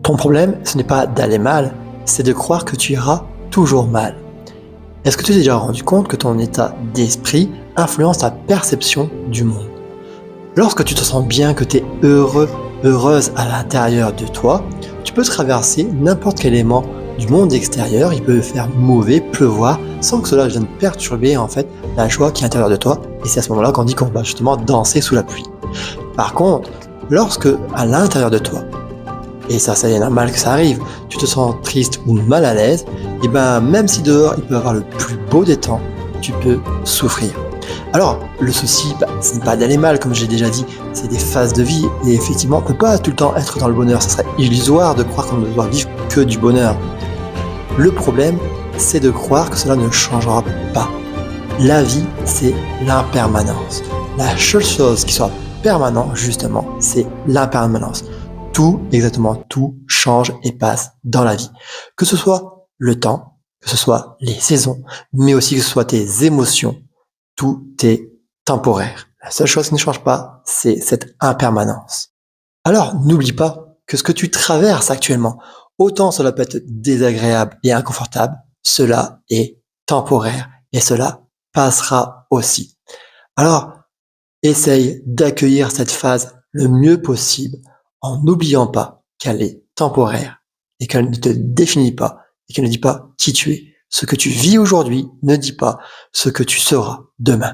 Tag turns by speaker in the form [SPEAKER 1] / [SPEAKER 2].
[SPEAKER 1] Ton problème, ce n'est pas d'aller mal, c'est de croire que tu iras toujours mal. Est-ce que tu t'es déjà rendu compte que ton état d'esprit influence ta perception du monde? Lorsque tu te sens bien, que tu es heureux, heureuse à l'intérieur de toi, tu peux traverser n'importe quel élément du monde extérieur, il peut faire mauvais, pleuvoir, sans que cela vienne perturber en fait la joie qui est à l'intérieur de toi. Et c'est à ce moment-là qu'on dit qu'on va justement danser sous la pluie. Par contre, lorsque à l'intérieur de toi, et ça c'est normal que ça arrive, tu te sens triste ou mal à l'aise, et ben même si dehors il peut y avoir le plus beau des temps, tu peux souffrir. Alors, le souci, ce n'est pas d'aller mal, comme j'ai déjà dit, c'est des phases de vie, et effectivement, on ne peut pas tout le temps être dans le bonheur, ça serait illusoire de croire qu'on ne doit vivre que du bonheur. Le problème, c'est de croire que cela ne changera pas. La vie, c'est l'impermanence. La seule chose qui soit permanente, justement, c'est l'impermanence. Tout, exactement tout, change et passe dans la vie. Que ce soit le temps, que ce soit les saisons, mais aussi que ce soit tes émotions, tout est temporaire. La seule chose qui ne change pas, c'est cette impermanence. Alors, n'oublie pas que ce que tu traverses actuellement, autant cela peut être désagréable et inconfortable, cela est temporaire et cela passera aussi. Alors, essaye d'accueillir cette phase le mieux possible en n'oubliant pas qu'elle est temporaire et qu'elle ne te définit pas et qu'elle ne dit pas qui tu es. Ce que tu vis aujourd'hui ne dit pas ce que tu seras demain.